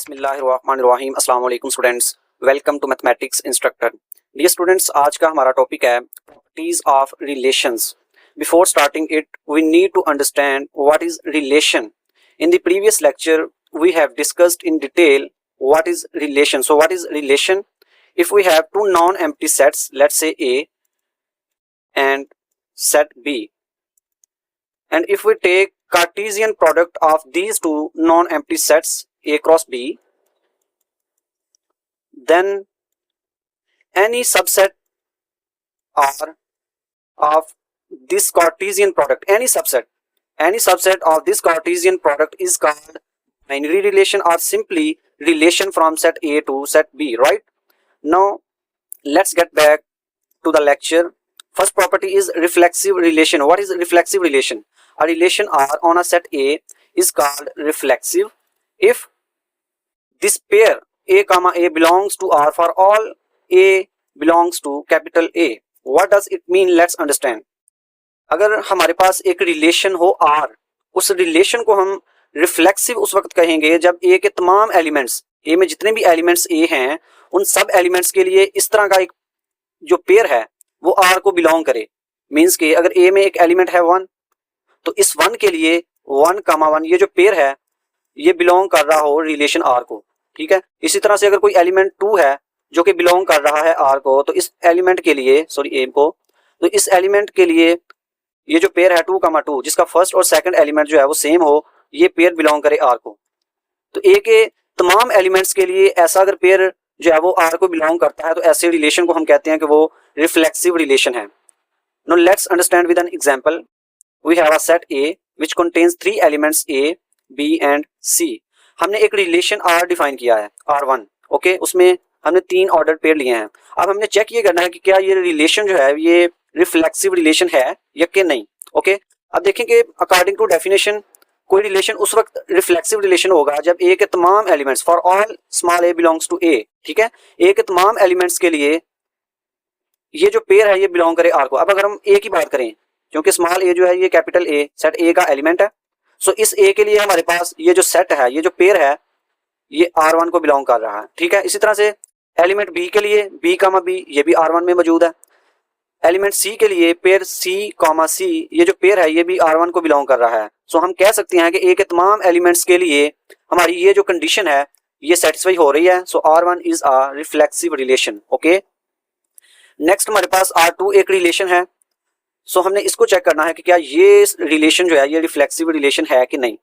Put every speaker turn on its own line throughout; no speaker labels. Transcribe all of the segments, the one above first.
बिस्मिल्लाहिर्रहमानिर्रहीम। अस्सलाम वालेकुम students, welcome to mathematics instructor. Dear students, आज का हमारा टॉपिक है properties of relations. Before starting it we need to understand what is relation. In the previous lecture we have discussed in detail what is relation. So what is relation? If we have two non empty sets, let's say A and set B, and if we take Cartesian product of these two non-empty sets A cross B, then any subset R of this Cartesian product, any subset of this Cartesian product is called binary relation or simply relation from set A to set B, right? Now let's get back to the lecture. First property is reflexive relation. What is reflexive relation? A relation R on a set A is called reflexive if this pair A comma A belongs to R for all A belongs to capital A. What does it mean? Let's understand. अगर हमारे पास एक relation हो R, उस relation को हम reflexive उस वक्त कहेंगे जब A के तमाम एलिमेंट्स, A में जितने भी एलिमेंट्स A हैं, उन सब एलिमेंट्स के लिए इस तरह का एक जो पेयर है वो R को बिलोंग करे। मीन्स कि अगर A में एक एलिमेंट है 1, तो इस 1 के लिए 1 कामा 1 ये जो पेयर है ये बिलोंग कर रहा हो रिलेशन R को, ठीक है। इसी तरह से अगर कोई एलिमेंट 2 है जो कि बिलोंग कर रहा है R को, तो इस एलिमेंट के लिए A को, तो इस एलिमेंट के लिए ये जो पेयर है 2 कामा 2 जिसका फर्स्ट और सेकंड एलिमेंट जो है वो सेम हो, ये पेयर बिलोंग करे R को। तो A के तमाम एलिमेंट्स के लिए ऐसा अगर पेयर जो है वो R को बिलोंग करता है तो ऐसे रिलेशन को हम कहते हैं कि वो रिफ्लेक्सिव रिलेशन है। Now let's understand with an example. We have a set A which contains 3 elements A, B and C. हमने एक रिलेशन R डिफाइन किया है R1, ओके। उसमें हमने 3 ऑर्डर पेयर लिए हैं। अब हमने चेक ये करना है कि क्या ये रिलेशन जो है ये रिफ्लेक्सिव रिलेशन है या कि नहीं, ओके। अब देखें कि अकॉर्डिंग टू डेफिनेशन कोई रिलेशन उस वक्त रिफ्लेक्सिव रिलेशन होगा जब A के तमाम elements for all small a belongs to A, ठीक है। A के तमाम एलिमेंट्स के लिए ये जो पेयर है ये बिलोंग करे R को। अब अगर हम A की बात करें, क्योंकि स्मॉल a जो है ये कैपिटल A सेट A का एलिमेंट है, सो इस A के लिए हमारे पास ये जो सेट है, ये जो पेयर है, ये R1 को बिलोंग कर रहा है, ठीक है। इसी तरह से एलिमेंट B के लिए B कामा B ये भी R1 में मौजूद है। एलिमेंट C के लिए पेयर C कामा C ये जो पेयर है ये भी R1 को बिलोंग कर रहा है। सो हम कह सकते हैं कि A के तमाम एलिमेंट्स के लिए हमारी ये जो कंडीशन है ये सेटिस्फाई हो रही है। सो R1 is a reflexive relation, okay. Next हमारे पास R2 एक रिलेशन है। सो हमने इसको चेक करना है कि क्या ये रिलेशन जो है ये रिफ्लेक्सिव रिलेशन है कि नहीं।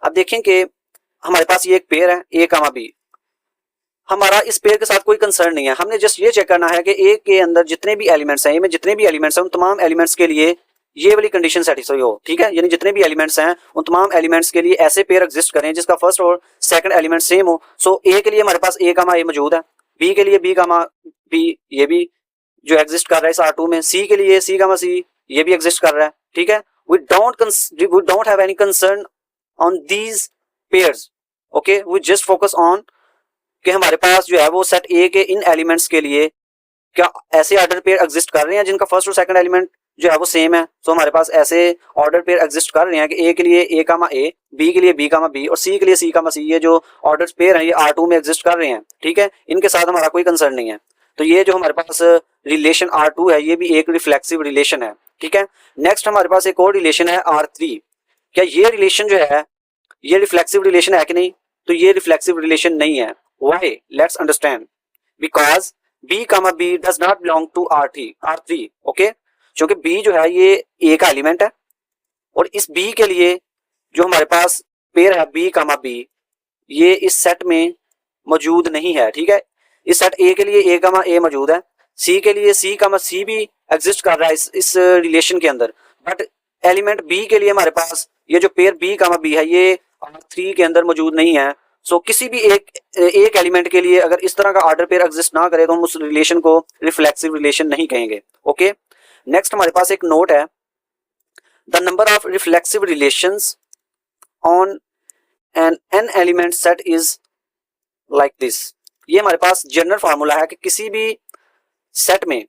अब देखें कि हमारे पास ये एक पेयर है A कामा B, हमारा इस पेयर के साथ कोई कंसर्न नहीं है। हमने जस्ट ये चेक करना है कि A के अंदर जितने भी एलिमेंट्स हैं, A में जितने भी एलिमेंट्स हैं उन तमाम एलिमेंट्स के लिए ये वाली कंडीशन सेटिस्फाई हो, ठीक है। यानी जितने भी एलिमेंट्स हैं उन तमाम एलिमेंट्स के लिए ऐसे पेयर एग्जिस्ट करें जिसका फर्स्ट और सेकंड एलिमेंट सेम हो। सो A के लिए हमारे पास A कामा A मौजूद है, B के लिए B कामा B ये भी जो एग्जिस्ट कर रहा है इस R2 में, C के लिए C कामा C ये भी एग्जिस्ट कर रहा है, ठीक है। we don't have any concern on these pairs, okay, we just focus on कि हमारे पास जो है वो सेट A के इन एलिमेंट्स के लिए क्या ऐसे ऑर्डर पेयर एग्जिस्ट कर रहे हैं जिनका फर्स्ट और सेकंड एलिमेंट जो है वो सेम है। तो हमारे पास ऐसे ऑर्डर पेयर एग्जिस्ट कर रहे हैं कि A के लिए A कामा A, B के लिए B कामा B और C के लिए C कामा C, ये जो ऑर्डर पेयर हैं ये R2 में एग्जिस्ट कर रहे हैं, ठीक है। इनके साथ हमारा कोई कंसर्न नहीं है। तो ये जो हमारे पास रिलेशन R2 है ये भी एक रिफ्लेक्सिव रिलेशन है, ठीक है। नेक्स्ट हमारे पास एक और रिलेशन है R3। क्या ये रिलेशन जो है ये रिफ्लेक्सिव रिलेशन है कि नहीं? तो ये रिफ्लेक्सिव रिलेशन नहीं है। Why? Let's understand. Because B comma B does not belong to R3, okay? क्योंकि B जो है ये A का एलिमेंट है और इस B के लिए जो हमारे पास पेयर है B कामा B ये इस सेट में मौजूद नहीं है, ठीक है। इस सेट A के लिए A कामा A मौजूद है, C के लिए C कामा C भी एग्जिस्ट कर रहा है इस रिलेशन के अंदर, बट एलिमेंट B के लिए हमारे पास ये जो पेयर B कामा B है ये R3 के अंदर मौजूद नहीं है। सो किसी भी एक एलिमेंट के लिए अगर इस तरह का ऑर्डर पेयर एग्जिस्ट ना करे तो हम उस रिलेशन को रिफ्लेक्सिव रिलेशन नहीं कहेंगे, ओके। नेक्स्ट हमारे पास एक नोट है, the number of reflexive relations on an n element set is like this. ये हमारे पास जनरल फार्मूला है कि किसी भी सेट में,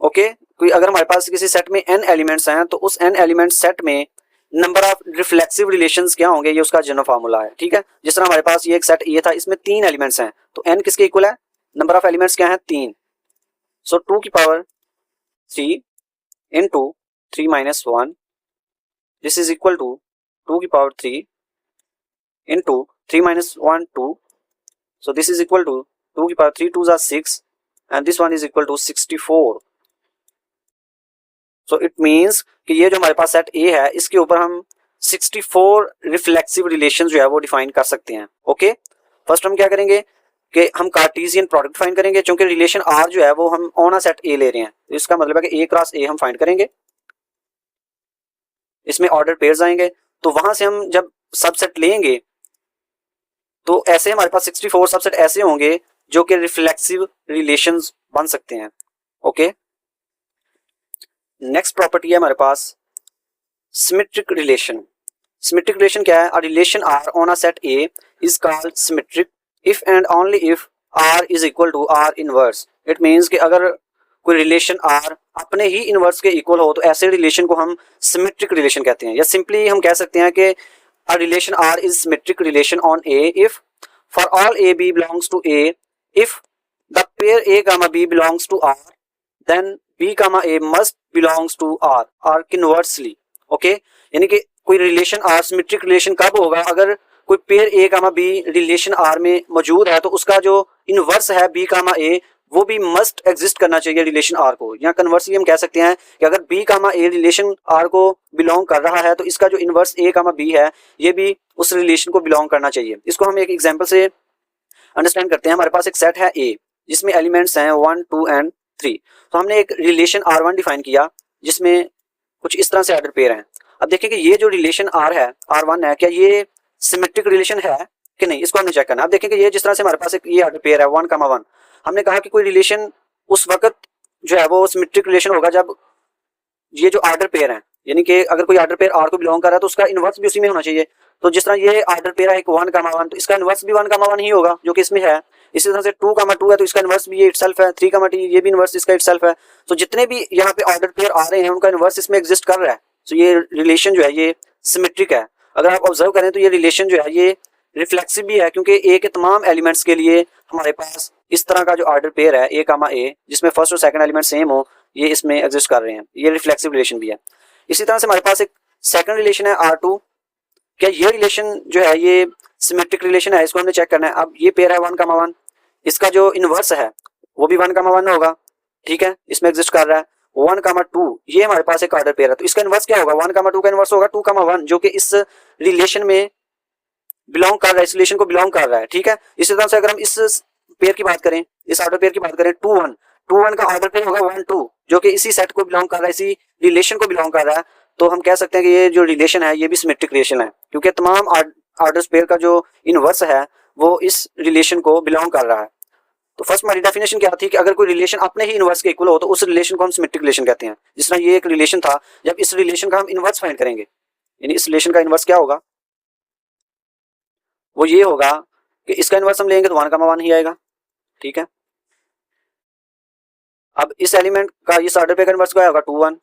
ओके, कोई अगर हमारे पास किसी सेट में n एलिमेंट्स हैं तो उस n एलिमेंट सेट में नंबर ऑफ रिफ्लेक्सिव रिलेशंस क्या होंगे, ये उसका जनरल फार्मूला है। ठीक है, जिस तरह हमारे पास ये एक सेट ए था, इसमें 3 एलिमेंट्स हैं, तो n किसके इक्वल है, नंबर ऑफ एलिमेंट्स क्या है 3, सो 2 की power 3 into 3 minus 1, this is equal to 2 की power 3 into 3 minus 1 2, so this is equal to 2 की power 3 2s are 6 and this one is equal to 64, so it means कि ये जो हमारे पास set A है इसके ऊपर हम 64 रिफ्लेक्सिव रिलेशन जो है वो डिफाइन कर सकते हैं। ओके, फर्स्ट हम क्या करेंगे कि हम कार्टेशियन प्रोडक्ट डिफाइन करेंगे, क्योंकि रिलेशन R जो है वो हम ऑन अ सेट A ले रहे हैं, तो इसका मतलब है कि A क्रॉस A हम फाइंड करेंगे, इसमें ऑर्डर पेयर्स आएंगे, तो वहां से हम जब सबसेट लेंगे तो ऐसे हमारे पास 64 सबसेट ऐसे होंगे जो कि रिफ्लेक्सिव रिलेशंस बन सकते हैं। ओके, नेक्स्ट प्रॉपर्टी है हमारे पास सिमेट्रिक रिलेशन। सिमेट्रिक रिलेशन क्या है, a relation R on a set A is called symmetric if and only if R is equal to R inverse. It means कि अगर कोई रिलेशन आर अपने ही inverse के इक्वल हो तो ऐसे रिलेशन को हम सिमेट्रिक रिलेशन कहते हैं, या सिंपली हम कह सकते हैं कि a relation R is symmetric relation on A if for all A B belongs to A, if the pair A comma B belongs to R, then B comma A must belongs to R or conversely। Okay, यानी कि कोई relation R symmetric relation कब होगा, अगर कोई pair A comma B relation R में मौजूद है तो उसका जो इनवर्स है B comma A वो भी मस्ट एग्जिस्ट करना चाहिए रिलेशन आर को, या कन्वर्सली हम कह सकते हैं कि अगर B comma A relation R को बिलोंग कर रहा है तो इसका जो इनवर्स ए कामा बी है ये भी उस रिलेशन को बिलोंग करना चाहिए। इसको हम एक एग्जांपल से अंडरस्टैंड करते हैं। हमारे पास एक सेट है ए जिसमें एलिमेंट्स हैं 1 2 एंड 3, तो हमने एक रिलेशन R1 डिफाइन किया जिसमें कुछ इस तरह से ऑर्डर पेयर हैं। अब देखिए कि ये जो रिलेशन R है R1 है, क्या ये सिमेट्रिक रिलेशन है कि नहीं, इसको हमने चेक करना। अब देखें कि ये जिस तरह से हमारे पास एक ये ऑर्डर पेयर है 1 1, हमने कहा कि कोई रिलेशन उस वक्त जो है वो सिमेट्रिक रिलेशन होगा जब ये जो ऑर्डर पेयर है, यानी कि अगर कोई ऑर्डर पेयर R को बिलोंग कर रहा है तो उसका इनवर्स भी उसी में होना चाहिए। तो जिस तरह ये ऑर्डर पेयर है एक 1 1, तो इसका इनवर्स भी 1 1 ही होगा जो कि इसमें है। इसी तरह से 2 2 है तो इसका इनवर्स भी ये इटसेल्फ है, 3 T ये भी इनवर्स इसका इटसेल्फ है। तो जितने भी यहाँ पे ऑर्डर पेयर आ रहे हैं उनका इनवर्स इसमें एग्जिस्ट कर रहा है, तो ये रिलेशन जो है ये सिमेट्रिक है। अगर आप ऑब्जर्व करें तो ये रिलेशन जो है ये रिफ्लेक्सिव भी है, क्योंकि ए के तमाम एलिमेंट्स के लिए हमारे पास इस तरह का जो ऑर्डर पेयर है ए कामा ए जिसमें फर्स्ट और सेकंड एलिमेंट सेम हो, ये इसमें एग्जिस्ट कर रहे हैं, ये रिफ्लेक्सिव रिलेशन भी है। इसी तरह से हमारे पास एक सेकंड रिलेशन है R2, क्या ये रिलेशन जो है ये सिमेट्रिक रिलेशन है, इसको हमने चेक करना है। अब ये पेयर है 1 1, इसका जो इनवर्स है वो भी 1 1 होगा, ठीक है, इसमें एग्जिस्ट कर रहा है। 1 2 ये हमारे पास एक ऑर्डर पेयर है, तो इसका इनवर्स क्या होगा, 1 2 का इनवर्स होगा 2 1 जो कि इस रिलेशन में बिलोंग कर रहा है, इस रिलेशन को बिलोंग कर रहा है, ठीक है। इसी तरह से अगर हम इस पेयर की बात करें, इस ऑर्डर पेयर की बात करें 2 1 का ऑर्डर पेयर होगा 1 2 जो कि इसी सेट को बिलोंग कर रहा है, इसी रिलेशन को बिलोंग कर रहा है। तो हम कह सकते हैं कि ये जो रिलेशन है ये भी सिमेट्रिक रिलेशन है, क्योंकि तमाम ऑर्डर पेयर का जो इनवर्स है वो इस रिलेशन को बिलोंग कर रहा है। तो फर्स्ट हमारी डेफिनेशन क्या थी कि अगर कोई रिलेशन अपने ही इनवर्स के इक्वल हो तो उस रिलेशन को हम सिमेट्रिक रिलेशन कहते हैं। जिस तरह ये एक रिलेशन था, जब इस रिलेशन का हम इनवर्स फाइंड करेंगे, यानी इस रिलेशन का इनवर्स क्या होगा, वो ये होगा कि इसका इनवर्स हम लेंगे तो 1 1 ही आएगा, ठीक है। अब इस एलिमेंट का इस ऑर्डर पे का इनवर्स क्या होगा 2 1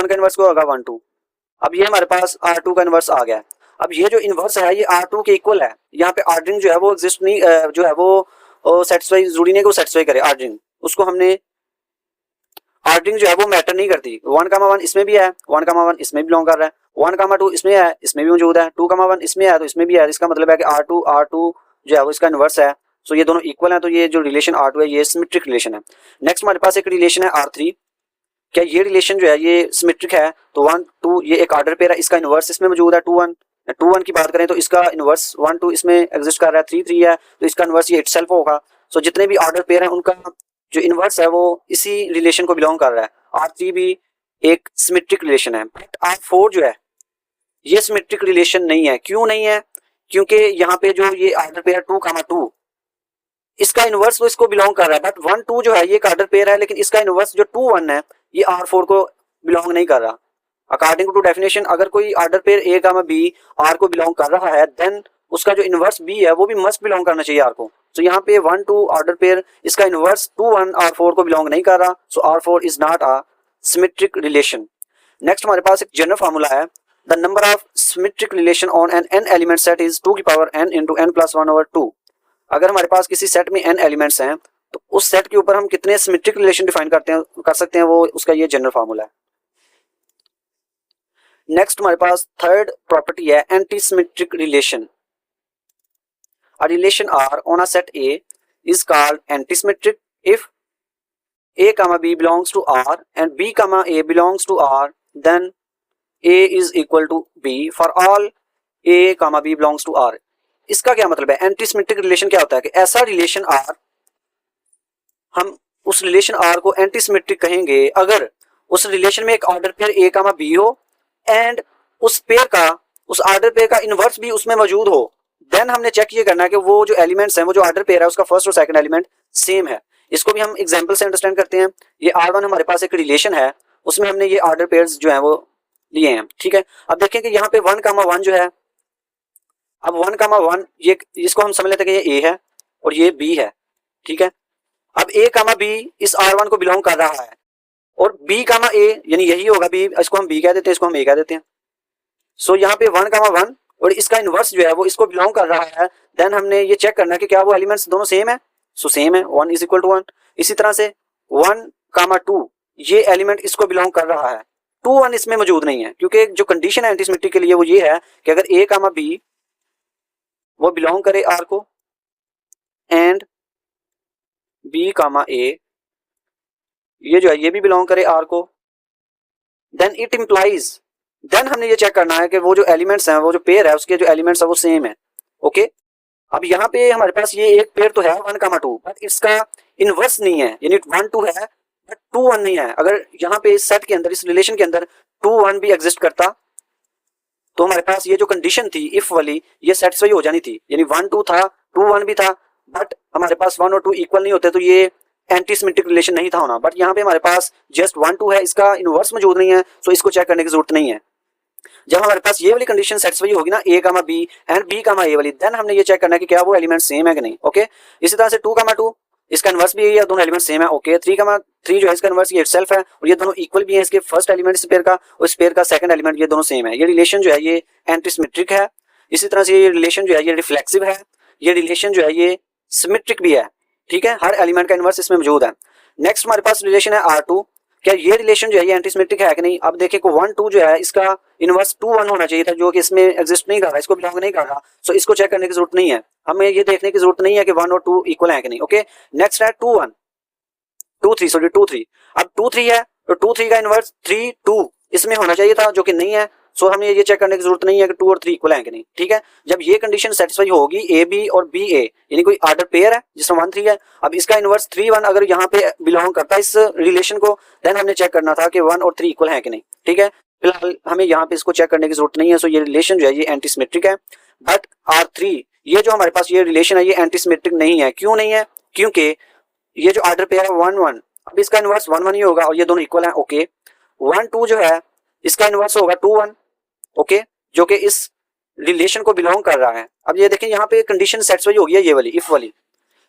का इनवर्स क्या होगा 1 2। अब ये हमारे पास R2 का इनवर्स आ गया है। अब ये जो इनवर्स है ये R2 के इक्वल है, यहाँ पे ऑर्डरिंग जो है वो एग्जिस्ट नहीं, जो है वो सेटिस्फाई जरूरी नहीं कि वो सेटिस्फाई करे ऑर्डरिंग, उसको हमने ऑर्डरिंग जो है वो मैटर नहीं करती। 1 1 इसमें भी है, 1 1 इसमें बिलोंग कर रहा है, 1 2 इसमें है, इसमें भी मौजूद है, 2 1 इसमें है तो इसमें भी है। इसका मतलब है कि R2 जो है वो इसका इनवर्स है, सो ये दोनों इक्वल है, तो ये जो रिलेशन R2 है ये सिमेट्रिक रिलेशन है। नेक्स्ट हमारे पास एक रिलेशन है R3, क्या ये रिलेशन जो है ये सिमेट्रिक है, तो 1 2 ये एक ऑर्डर पेयर है, इसका इनवर्स इसमें मौजूद है 2 1 की बात करें तो इसका इनवर्स 1 2 इसमें एग्जिस्ट कर रहा है, 3 3 है तो इसका इनवर्स ये इटसेल्फ होगा। सो जितने भी ऑर्डर पेयर हैं उनका जो इनवर्स है वो इसी रिलेशन को बिलोंग कर रहा है। R3 भी एक सिमेट्रिक रिलेशन है, बट R4 जो है ये सिमेट्रिक रिलेशन नहीं है। क्यों नहीं है, क्योंकि यहाँ पे जो ये ऑर्डर पेयर 2 2 इसका इनवर्स तो इसको बिलोंग कर रहा है, बट 1 2 जो है ये एक ऑर्डर पेयर है, लेकिन इसका इनवर्स जो 2 1 है ये R4 को बिलोंग नहीं कर रहा। अकॉर्डिंग टू डेफिनेशन अगर कोई order pair A comma B R को बिलोंग कर रहा है देन उसका जो इनवर्स बी है वो भी मस्ट बिलोंग करना चाहिए R को। तो यहाँ पे 1 2 ऑर्डर पेयर इसका इनवर्स 2 1 R4 को बिलोंग नहीं कर रहा, सो R4 is not a symmetric relation. Next हमारे पास एक जनरल फार्मूला है, the number of symmetric relation on an an element set is 2 की power n into n plus 1/2। अगर हमारे पास किसी सेट में n एलिमेंट्स हैं तो उस सेट के ऊपर हम कितने सिमेट्रिक रिलेशन डिफाइन कर सकते हैं, वो उसका ये जनरल फार्मूला है। नेक्स्ट हमारे पास थर्ड प्रॉपर्टी है anti symmetric relation. A relation R on a set A is called antisymmetric if A comma B belongs to R and B comma A belongs to R, then A is equal to B for all A comma B belongs to R। इसका क्या मतलब है? Antisymmetric relation क्या होता है कि ऐसा relation R, हम उस रिलेशन R को एंटीसिमेट्रिक कहेंगे अगर उस रिलेशन में एक order pair A comma B हो एंड उस पेयर का, उस ऑर्डर पेयर का इनवर्स भी उसमें मौजूद हो। देन हमने चेक ये करना है कि वो जो एलिमेंट्स हैं, वो जो ऑर्डर पेयर है उसका फर्स्ट और सेकंड एलिमेंट सेम है। इसको भी हम एग्जांपल से अंडरस्टैंड करते हैं। ये R1 हमारे पास एक रिलेशन है, उसमें हमने ये ऑर्डर पेयर्स जो हैं वो लिए हैं, ठीक है। अब देखें कि यहाँ पे 1,1 जो है, अब 1,1 ये इसको हम समझ लेते हैं कि ये A है और ये B है, ठीक है। अब A, B इस R1 को बिलोंग कर रहा है और B, A यानी यही होगा B, इसको हम B कह देते हैं, इसको हम A कह देते हैं। सो यहाँ पे 1,1 और इसका इनवर्स जो है वो इसको बिलोंग कर रहा है। देन हमने ये चेक करना है कि क्या वो एलिमेंट्स दोनों सेम है। सो सेम है, 1 इज इक्वल टू 1। इसी तरह से 1,2 ये एलिमेंट इसको बिलोंग कर रहा है, 2, 1 इसमें मौजूद नहीं है, क्योंकि जो कंडीशन है एंटीसिमेट्रिक के लिए वो ये है कि अगर A, B वो बिलोंग करे R को एंड B, A ये जो है ये भी बिलोंग करे R को, देन इट इम्प्लाइज, देन हमने ये चेक करना है कि वो जो एलिमेंट्स हैं, वो जो पेयर है उसके जो एलिमेंट्स है वो सेम है। ओके, अब यहाँ पे हमारे पास ये एक पेयर तो है 1,2 बट इसका इनवर्स नहीं है, यानी 1, 2 है बट 2, 1 नहीं है। अगर यहाँ पे इस सेट के अंदर, इस रिलेशन के अंदर 2, 1 भी एग्जिस्ट करता तो हमारे पास ये जो कंडीशन थी इफ वाली, ये सेटिस्फाई हो जानी थी। यानी 1, 2 था, 2, 1 भी था, बट हमारे पास 1 और 2 इक्वल नहीं होते तो ये एंटीसिमेट्रिक रिलेशन नहीं था होना। बट यहाँ पे हमारे पास जस्ट 1, 2 है, इसका इनवर्स मौजूद नहीं है, तो इसको चेक करने की जरूरत नहीं है। जब हमारे पास ये वाली कंडीशन सेटिस्फाई होगी ना, A, B and B, A वाली, देन हमने ये चेक करना है कि क्या वो एलिमेंट सेम है कि नहीं। ओके, इसी तरह से 2, 2 इसका इनवर्स भी है, दोनों एलिमेंट सेम है। ओके, 3 जो है इसका इनवर्स ये इटसेल्फ है और ये दोनों इक्वल भी हैं, इसके फर्स्ट एलिमेंट इस पेयर का और इस पेयर का सेकंड एलिमेंट, ये दोनों सेम है। ये रिलेशन जो है ये एंटीसिमेट्रिक है। इसी तरह से ये रिलेशन जो है ये रिफ्लेक्सिव है। ये रिलेशन जो है ये सिमेट्रिक भी है, ठीक है, हर एलिमेंट का इनवर्स इसमें मौजूद है। नेक्स्ट हमारे पास रिलेशन है R2, क्या ये रिलेशन जो है ये एंटीसिमेट्रिक है कि नहीं। अब देखिए को 1, 2 जो है इसका इनवर्स 2, 1 होना चाहिए था, जो कि इसमें एग्जिस्ट नहीं कर रहा, इसको बिलोंग नहीं कर रहा। सो इसको चेक करने की जरूरत नहीं है, हमें ये देखने की जरूरत नहीं है कि 1 और 2 इक्वल है कि नहीं। ओके, नेक्स्ट है 2, 1, 2, 3, सॉरी 2, 3। अब 2, 3 है तो 2, 3 का इनवर्स 3, 2 इसमें होना चाहिए था, जो कि नहीं है। सो हमें ये चेक करने की जरूरत नहीं है कि 2 और 3 इक्वल है कि नहीं, ठीक है। जब ये कंडीशन सेटिस्फाई होगी A, B और B, A यानी कोई ऑर्डर पेयर है जिसमें 1, 3 है, अब इसका इनवर्स 3, 1 अगर यहाँ पे बिलोंग करता है इस रिलेशन को, देन हमने चेक करना था कि 1 और 3 इक्वल है कि नहीं, ठीक है। फिलहाल हमें यहाँ पे इसको चेक करने की जरूरत नहीं है। सो ये रिलेशन जो है ये एंटीसिमेट्रिक है। बट R3 ये जो हमारे पास ये रिलेशन है ये एंटीसिमेट्रिक नहीं है। क्यों नहीं है? क्योंकि ये जो ऑर्डर पेयर है 1, 1, अब इसका इनवर्स 1, 1 ही होगा और ये दोनों इक्वल है। ओके, 1, 2 जो है इसका इनवर्स होगा 2, 1, ओके, जो कि इस रिलेशन को बिलोंग कर रहा है। अब ये देखें यहाँ पे कंडीशन सेटिस्फाई हो गई है, ये वाली इफ वाली,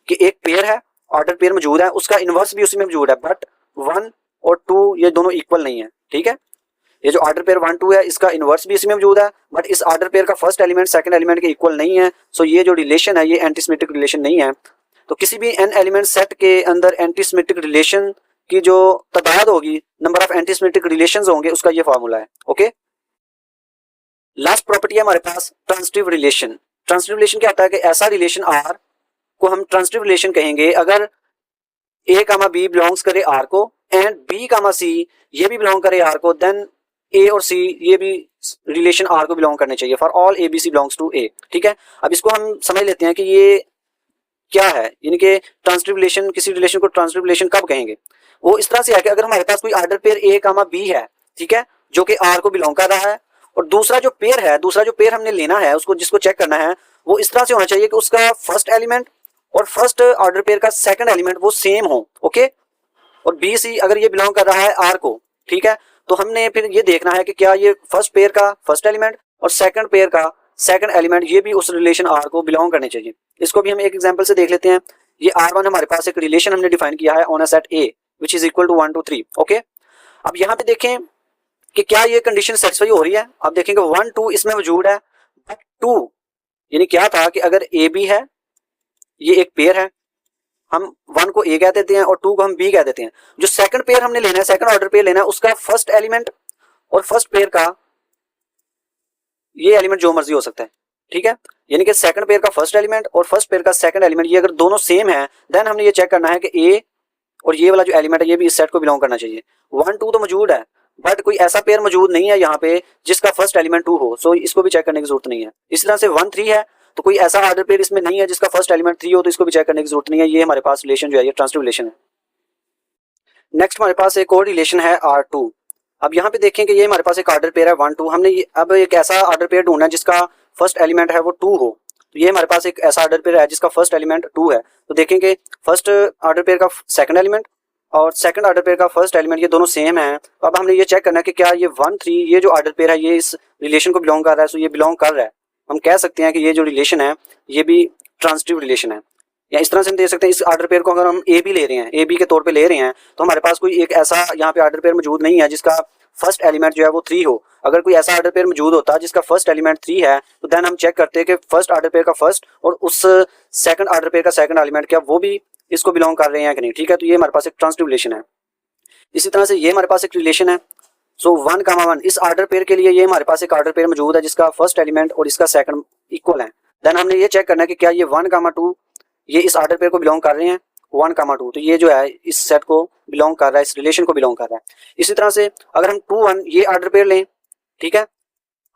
कि एक पेयर है, ऑर्डर पेयर मौजूद है, उसका इनवर्स भी उसी में मौजूद है, बट 1 और 2 ये दोनों इक्वल नहीं है, ठीक है। ये जो ऑर्डर पेयर 1, 2 है इसका इनवर्स भी इसमें मौजूद है, बट इस ऑर्डर पेयर का फर्स्ट एलिमेंट सेकंड एलिमेंट के इक्वल नहीं है। सो ये जो रिलेशन है ये एंटीसिमेट्रिक रिलेशन नहीं है। तो किसी भी n एलिमेंट सेट के अंदर एंटीसिमेट्रिक रिलेशन की जो तादाद होगी, नंबर ऑफ एंटीसिमेट्रिक रिलेशंस होंगे, उसका ये फार्मूला है। ओके, लास्ट प्रॉपर्टी है हमारे पास ट्रांसिटिव रिलेशन। ट्रांसिटिव रिलेशन क्या होता है कि ऐसा रिलेशन R को हम ट्रांसिटिव रिलेशन कहेंगे अगर A, B बिलोंग्स करे R को एंड B, C ये भी बिलोंग करे R को, देन A और C ये भी रिलेशन R को बिलोंग करने चाहिए for all A, B, C belongs to A, ठीक है। अब इसको हम समझ लेते हैं कि ये क्या है, यानी कि ट्रांसिटिव रिलेशन, किसी रिलेशन को ट्रांसिटिव रिलेशन कब कहेंगे। वो इस तरह से है कि अगर हमारे पास कोई ऑर्डर पेयर A, B है, ठीक है, जो कि R को बिलोंग कर रहा है, और दूसरा जो पेयर हमने लेना है, उसको जिसको चेक करना है, वो इस तरह से होना चाहिए कि उसका फर्स्ट एलिमेंट और फर्स्ट ऑर्डर पेयर का सेकंड एलिमेंट वो सेम हो। ओके, और B, C अगर ये बिलोंग कर रहा है R को, ठीक है, तो हमने फिर ये देखना है कि क्या ये फर्स्ट पेयर का फर्स्ट एलिमेंट और सेकंड पेयर का सेकंड एलिमेंट ये भी उस रिलेशन R को बिलोंग करने चाहिए। इसको भी हम एक एग्जांपल से देख लेते हैं। ये R1 हमारे पास एक रिलेशन हमने डिफाइन किया है on a set A which is equal to 1, 2, 3। Okay, अब यहाँ पे देखें कि क्या ये कंडीशन सेटिस्फाई हो रही है। आप देखेंगे 1 2 इसमें मौजूद है, बट 2 यानी क्या था कि अगर ए बी है, ये एक पेयर है, हम 1 को ए कह देते हैं और 2 को हम बी कह देते हैं। जो सेकंड पेयर हमने लेना है, सेकंड ऑर्डर पेयर लेना है, उसका फर्स्ट एलिमेंट और फर्स्ट पेयर का ये एलिमेंट जो मर्जी हो सकता है, ठीक है। यानी कि सेकंड पेयर का फर्स्ट एलिमेंट और फर्स्ट पेयर का सेकंड एलिमेंट ये अगर दोनों सेम है, देन हमने ये चेक करना है कि ए और ये वाला जो एलिमेंट है ये भी इस सेट को बिलोंग करना चाहिए। 1 2 तो मौजूद है, बट कोई ऐसा पेयर मौजूद नहीं है यहाँ पे जिसका फर्स्ट एलिमेंट 2 हो, सो इसको भी चेक करने की जरूरत नहीं है। इसी तरह से 1 3 है, तो कोई ऐसा ऑर्डर पेयर इसमें नहीं है जिसका फर्स्ट एलिमेंट 3 हो, तो इसको भी चेक करने की जरूरत नहीं है। ये हमारे पास रिलेशन जो है ये ट्रांसिटिव रिलेशन है। नेक्स्ट हमारे पास एक और रिलेशन है R2। अब यहाँ पे देखें कि ये हमारे पास एक ऑर्डर पेयर है 1 2। हमने अब एक ऐसा ऑर्डर पेयर ढूंढना है जिसका फर्स्ट एलिमेंट है वो 2 हो, तो ये हमारे पास एक ऐसा ऑर्डर पेयर है जिसका फर्स्ट एलिमेंट 2 है। तो देखेंगे फर्स्ट ऑर्डर पेयर का सेकंड एलिमेंट और सेकंड ऑर्डर पेयर का फर्स्ट एलिमेंट ये दोनों सेम है। तो अब हमने ये चेक करना है कि क्या ये 1 3 ये जो ऑर्डर पेयर है ये इस रिलेशन को बिलोंग कर रहा है। सो ये बिलोंग कर रहा है, हम कह सकते हैं कि ये जो रिलेशन है ये भी ट्रांसिटिव रिलेशन है। या इस तरह से हम देख सकते हैं, इस ऑर्डर पेयर को अगर हम ए बी ले रहे हैं, ए बी के तौर पे ले रहे हैं, तो हमारे पास कोई एक ऐसा यहाँ पे ऑर्डर पेयर मौजूद नहीं है जिसका फर्स्ट एलिमेंट जो है वो 3 हो। अगर कोई ऐसा ऑर्डर पेयर मौजूद होता जिसका फर्स्ट एलिमेंट 3 है, तो देन हम चेक करते हैं कि फर्स्ट ऑर्डर पेयर का फर्स्ट और उस सेकंड ऑर्डर पेयर का सेकंड एलिमेंट क्या वो भी इसको बिलोंग कर रहे हैं कि नहीं, ठीक है। तो ये हमारे पास एक ट्रांसिटिव रिलेशन है। इसी तरह से ये हमारे पास एक रिलेशन है। सो 1 1 इस ऑर्डर पेयर के लिए ये हमारे पास एक ऑर्डर पेयर मौजूद है जिसका फर्स्ट एलिमेंट और इसका सेकंड इक्वल है। देन हमने ये चेक करना है कि क्या ये 1 2 ये इस ऑर्डर पेयर को बिलोंग कर रहे हैं 1 2, तो ये जो है इस सेट को बिलोंग कर रहा है, इस रिलेशन को बिलोंग कर रहा है। इसी तरह से अगर हम 2 1 ये ऑर्डर पेयर लें, ठीक है,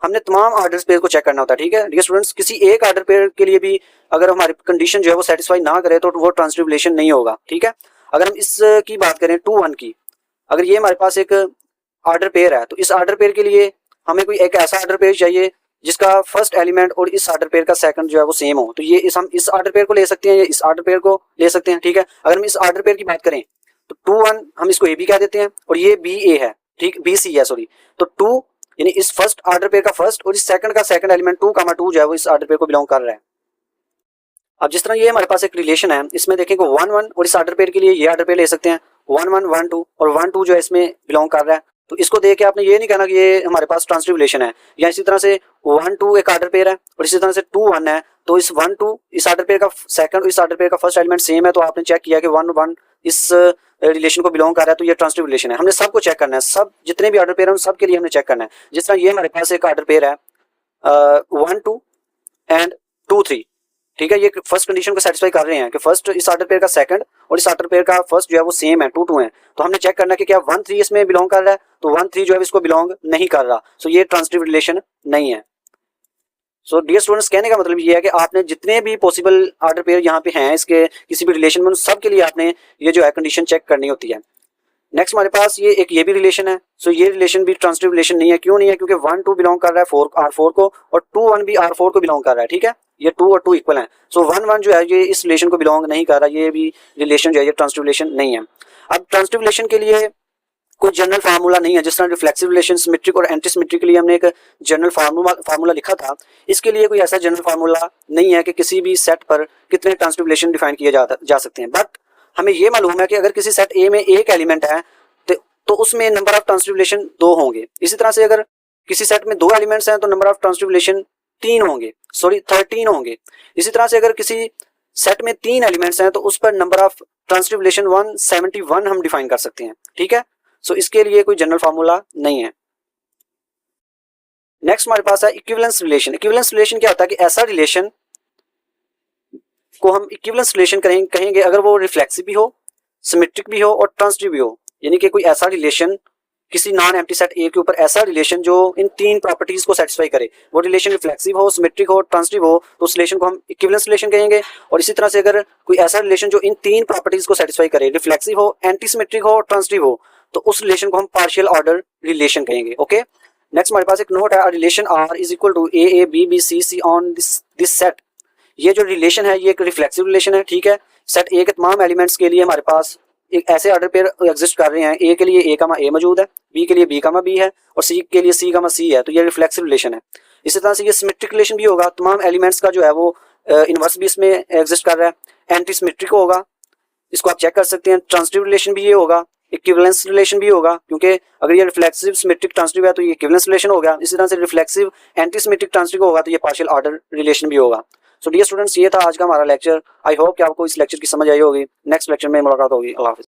हमने तमाम ऑर्डर पेयर को चेक करना होता है, ठीक है डियर स्टूडेंट्स। किसी एक ऑर्डर पेयर के लिए भी अगर हमारी कंडीशन जो है वो सेटिस्फाई ना करे तो वो ट्रांसिटिव रिलेशन नहीं होगा, ठीक है। अगर हम इसकी बात करें 2 1 की, अगर ये हमारे पास एक ऑर्डर पेयर है, तो इस ऑर्डर पेयर के लिए हमें कोई एक ऐसा ऑर्डर पेयर चाहिए जिसका फर्स्ट एलिमेंट और इस ऑर्डर पेयर का सेकंड जो है वो सेम हो। तो ये हम इस ऑर्डर पेयर को ले सकते हैं या इस ऑर्डर पेयर को ले सकते हैं, ठीक है। अगर हम इस ऑर्डर पेयर की बात करें तो 2 1 हम इसको ए बी कह देते हैं और ये बी ए है, ठीक, बी सी है सॉरी। तो 2 यानी इस फर्स्ट ऑर्डर पेयर का फर्स्ट और इस सेकंड का सेकंड एलिमेंट 2 2 जो है वो इस ऑर्डर पेयर को बिलोंग कर रहा है। अब जिस तरह ये हमारे पास एक रिलेशन है, इसमें देखेंगे 1 1 और इस ऑर्डर पेयर के लिए ये ऑर्डर पेयर ले सकते हैं 1 1 1 2 और 1 2 जो है इसमें बिलोंग कर रहा है। तो इसको देख के आपने ये नहीं कहना कि ये हमारे पास ट्रांसिटिव रिलेशन है। या इसी तरह से 1 2 एक ऑर्डर पेयर है और इसी तरह से 2 1 है, तो इस 1 2 इस ऑर्डर पेयर का सेकंड और इस ऑर्डर पेयर का फर्स्ट एलिमेंट सेम है, तो आपने चेक किया कि 1 1 इस रिलेशन को बिलोंग कर रहा है, तो ये ट्रांसिटिव रिलेशन है। हमने सबको चेक करना है, सब जितने भी ऑर्डर पेयर हैं उन सब के लिए हमने चेक करना है। जिस तरह ये हमारे पास एक ऑर्डर पेयर है 1 2 एंड 2 3, ठीक है, ये फर्स्ट कंडीशन को सेटिस्फाई कर रहे हैं कि फर्स्ट इस ऑर्डर पेयर का सेकंड और इस ऑर्डर पेयर का फर्स्ट जो है वो सेम है 2 2 है। तो हमने चेक करना है कि क्या 1 3 इसमें बिलोंग कर रहा है, तो 1 3 जो है इसको बिलोंग नहीं कर रहा, सो ये ट्रांसिटिव रिलेशन नहीं है। सो डियर स्टूडेंट्स, कहने का मतलब ये है कि आपने जितने भी पॉसिबल ऑर्डर पेयर यहाँ पे हैं इसके किसी भी रिलेशन में, उन सब के लिए आपने ये जो है कंडीशन चेक करनी होती है। नेक्स्ट हमारे पास ये भी रिलेशन है। सो ये रिलेशन भी ट्रांसिटिव रिलेशन नहीं है। क्यों नहीं है? क्योंकि 1 2 बिलोंग कर रहा है 4 R4 को और 2 1 भी R4 को बिलोंग कर रहा है, ठीक है। ये 2 और 2 इक्वल हैं। सो 1 1 जो है ये इस रिलेशन को बिलोंग नहीं कर रहा, ये भी रिलेशन जो है ये ट्रांसिटिव रिलेशन नहीं है। अब ट्रांसिटिव रिलेशन के लिए कोई जनरल फार्मूला नहीं है। जिस तरह रिफ्लेक्सिव रिलेशन, सिमेट्रिक और एंटी सिमेट्रिक के लिए हमने एक जनरल फार्मूला लिखा था, इसके लिए कोई ऐसा जनरल फार्मूला नहीं है कि किसी भी सेट पर कितने ट्रांसिटिव रिलेशन डिफाइन किए जा सकते हैं। बट हमें ये मालूम है कि अगर किसी सेट ए में एक एलिमेंट है तो उसमें नंबर ऑफ ट्रांसिटिव रिलेशन 2 होंगे। इसी तरह से अगर किसी सेट में 2 एलिमेंट्स हैं तो नंबर ऑफ ट्रांसिटिव रिलेशन 3 होंगे, सॉरी 13 होंगे। इसी तरह से अगर किसी सेट में 3 एलिमेंट्स हैं तो उस पर नंबर ऑफ ट्रांसिटिव रिलेशन 171 हम डिफाइन कर सकते हैं, ठीक है। सो इसके लिए कोई जनरल फार्मूला नहीं है। नेक्स्ट हमारे पास है इक्विवेलेंस रिलेशन। इक्विवेलेंस रिलेशन क्या होता है कि ऐसा रिलेशन को हम इक्विवेलेंस रिलेशन कहेंगे अगर वो रिफ्लेक्सिव भी हो, सिमेट्रिक भी हो और ट्रांसिटिव भी हो। यानी कि कोई ऐसा रिलेशन किसी नॉन एम्प्टी सेट ए के ऊपर ऐसा रिलेशन जो इन 3 प्रॉपर्टीज को सेटिस्फाई करे, वो रिलेशन रिफ्लेक्सिव हो, सिमेट्रिक हो, ट्रांसिटिव हो, तो उस रिलेशन को हम इक्विवेलेंस रिलेशन कहेंगे। और इसी तरह से अगर कोई ऐसा रिलेशन जो इन 3 प्रॉपर्टीज को सेटिस्फाई करे, रिफ्लेक्सिव हो, एंटी सिमेट्रिक हो और ट्रांसिटिव हो, तो उस रिलेशन को हम पार्शियल ऑर्डर रिलेशन कहेंगे। ओके, नेक्स्ट हमारे पास एक नोट है, relation R is equal to A B B C C on this set. ये जो रिलेशन है ये एक रिफ्लेक्सिव रिलेशन है, ठीक है। सेट ए के तमाम एलिमेंट्स के लिए हमारे पास एक ऐसे ऑर्डर पेयर एग्जिस्ट कर रहे हैं। ए के लिए ए कामा ए मौजूद है, बी के लिए बी कामा बी है और सी के लिए सी कामा सी है, तो ये रिफ्लेक्सिव रिलेशन है। इसी तरह से ये सिमेट्रिक रिलेशन भी होगा, तमाम एलिमेंट्स का जो है वो इनवर्स भी इसमें एग्जिस्ट कर रहा है। एंटी सिमेट्रिक होगा, इसको आप चेक कर सकते हैं। ट्रांसिटिव रिलेशन भी ये होगा इक्विवेलेंस रिलेशन भी होगा, क्योंकि अगर ये रिफ्लेक्सिव सिमेट्रिक ट्रांजिटिव है तो ये इक्विवेलेंस रिलेशन हो गया। इसी तरह से रिफ्लेक्सिव एंटी सिमेट्रिक ट्रांजिटिव होगा तो ये पार्शियल ऑर्डर रिलेशन भी होगा। सो डियर स्टूडेंट्स, ये था आज का हमारा लेक्चर। आई होप कि आपको इस लेक्चर की समझ आई होगी। नेक्स्ट लेक्चर में मुलाकात होगी। अल्लाह हाफिज़।